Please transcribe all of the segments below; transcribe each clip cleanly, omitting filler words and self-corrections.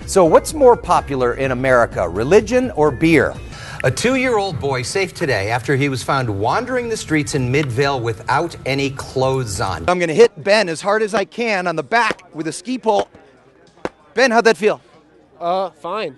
So what's more popular in America, religion or beer? A 2-year-old boy safe today after he was found wandering the streets in Midvale without any clothes on. I'm going to hit Ben as hard as I can on the back with a ski pole. Ben, how'd that feel? Fine.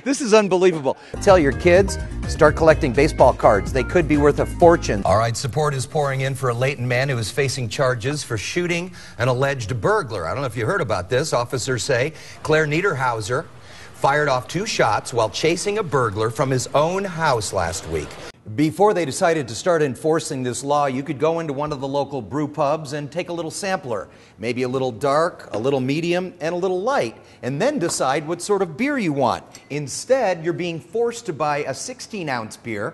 This is unbelievable. Tell your kids, start collecting baseball cards. They could be worth a fortune. All right, support is pouring in for a Layton man who is facing charges for shooting an alleged burglar. I don't know if you heard about this. Officers say Claire Niederhauser fired off 2 shots while chasing a burglar from his own house last week. Before they decided to start enforcing this law, you could go into one of the local brew pubs and take a little sampler, maybe a little dark, a little medium, and a little light, and then decide what sort of beer you want. Instead, you're being forced to buy a 16-ounce beer,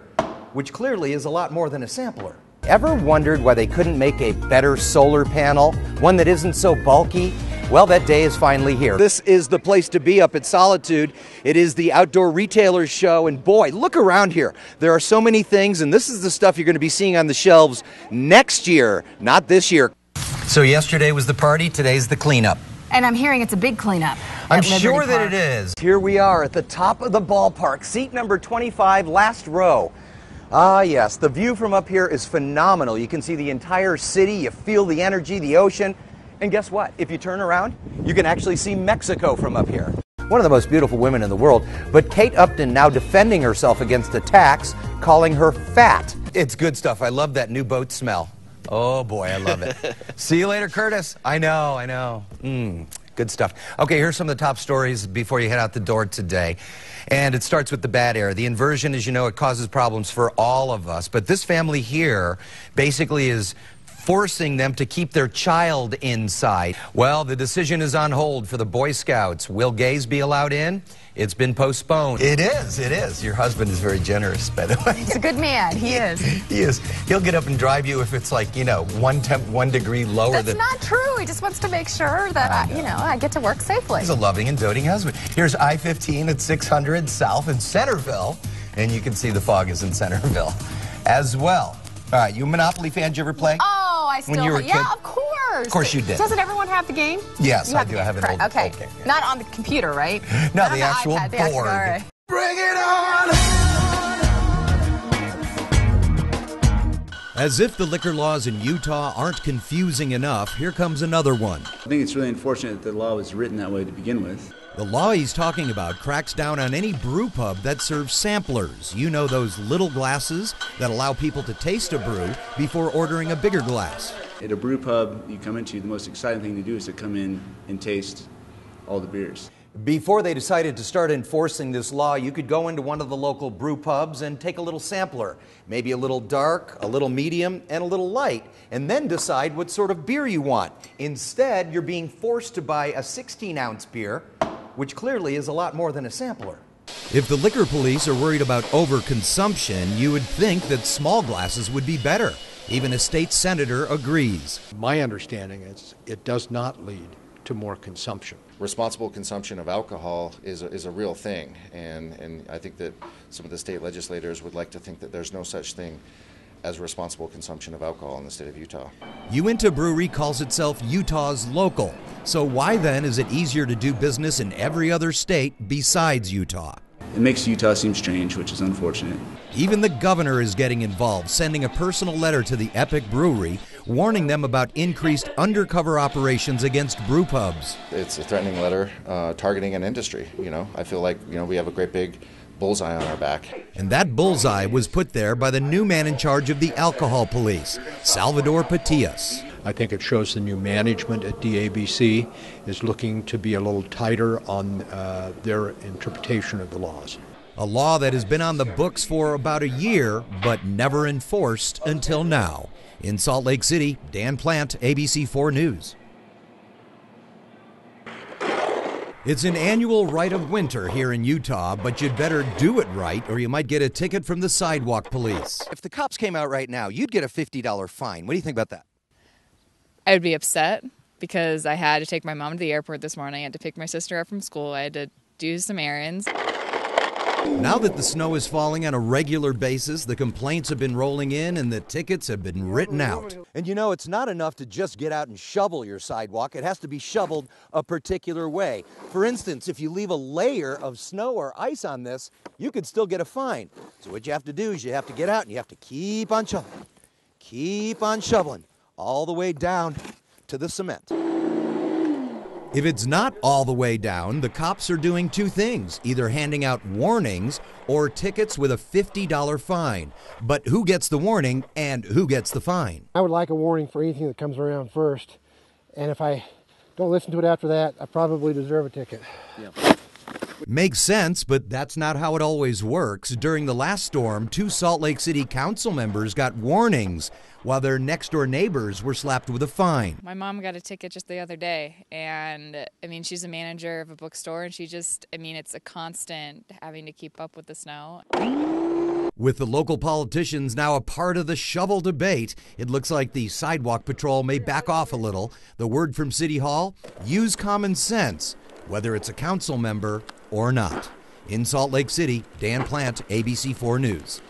which clearly is a lot more than a sampler. Ever wondered why they couldn't make a better solar panel, one that isn't so bulky? Well, that day is finally here. This is the place to be up at Solitude. It is the Outdoor Retailers Show, and boy, look around here. There are so many things, and this is the stuff you're going to be seeing on the shelves next year, not this year. So yesterday was the party, today's the cleanup. And I'm hearing it's a big cleanup. I'm sure that it is. Here we are at the top of the ballpark, seat number 25, last row. Ah, yes, the view from up here is phenomenal. You can see the entire city, you feel the energy, the ocean. And guess what? If you turn around, you can actually see Mexico from up here. One of the most beautiful women in the world, but Kate Upton now defending herself against attacks, calling her fat. It's good stuff. I love that new boat smell. Oh boy, I love it. See you later, Curtis. I know. Good stuff. Okay, here's some of the top stories before you head out the door today. And it starts with the bad air. The inversion, as you know, it causes problems for all of us. But this family here basically is forcing them to keep their child inside. Well, the decision is on hold for the Boy Scouts. Will gays be allowed in? It's been postponed. It is. Your husband is very generous, by the way. He's a good man. He is. He is. He'll get up and drive you if it's like, 1 degree lower. That's not true. He just wants to make sure that, I get to work safely. He's a loving and doting husband. Here's I-15 at 600 south in Centerville, and you can see the fog is in Centerville as well. All right, you a Monopoly fan? Did you ever play? Oh, I still. When you were a kid? Yeah, of course. Of course you did. Doesn't everyone have the game? Yes, I do. I have an old Okay. game. Yeah. Not on the computer, right? No, Not the actual iPad, board. all right. Bring it on! As if the liquor laws in Utah aren't confusing enough, here comes another one. I think it's really unfortunate that the law was written that way to begin with. The law he's talking about cracks down on any brew pub that serves samplers. You know, those little glasses that allow people to taste a brew before ordering a bigger glass. At a brew pub you come into, the most exciting thing to do is to come in and taste all the beers. Before they decided to start enforcing this law, you could go into one of the local brew pubs and take a little sampler, maybe a little dark, a little medium, and a little light, and then decide what sort of beer you want. Instead, you're being forced to buy a 16-ounce beer, which clearly is a lot more than a sampler. If the liquor police are worried about overconsumption, you would think that small glasses would be better. Even a state senator agrees. My understanding is it does not lead to more consumption. Responsible consumption of alcohol is a real thing, and I think that some of the state legislators would like to think that there's no such thing as responsible consumption of alcohol in the state of Utah. Uinta Brewery calls itself Utah's local. So why then is it easier to do business in every other state besides Utah? It makes Utah seem strange, which is unfortunate. Even the governor is getting involved, sending a personal letter to the Epic Brewery, warning them about increased undercover operations against brew pubs. It's a threatening letter targeting an industry. I feel like we have a great big bullseye on our back. And that bullseye was put there by the new man in charge of the alcohol police, Salvador Patias. I think it shows the new management at DABC is looking to be a little tighter on their interpretation of the laws. A law that has been on the books for about a year, but never enforced until now. In Salt Lake City, Dan Plante, ABC4 News. It's an annual rite of winter here in Utah, but you'd better do it right or you might get a ticket from the sidewalk police. If the cops came out right now, you'd get a $50 fine. What do you think about that? I would be upset because I had to take my mom to the airport this morning. I had to pick my sister up from school. I had to do some errands. Now that the snow is falling on a regular basis, the complaints have been rolling in and the tickets have been written out. And you know, it's not enough to just get out and shovel your sidewalk. It has to be shoveled a particular way. For instance, if you leave a layer of snow or ice on this, you could still get a fine. So what you have to do is you have to get out and you have to keep on shoveling. Keep on shoveling all the way down to the cement. If it's not all the way down, the cops are doing two things, either handing out warnings or tickets with a $50 fine. But who gets the warning and who gets the fine? I would like a warning for anything that comes around first. And if I don't listen to it after that, I probably deserve a ticket. Yeah. Makes sense, but that's not how it always works. During the last storm, 2 Salt Lake City council members got warnings while their next-door neighbors were slapped with a fine. My mom got a ticket just the other day, and I mean, she's a manager of a bookstore, and it's a constant having to keep up with the snow. With the local politicians now a part of the shovel debate, it looks like the sidewalk patrol may back off a little. The word from City Hall, use common sense, whether it's a council member or not. In Salt Lake City, Dan Plante, ABC 4 News.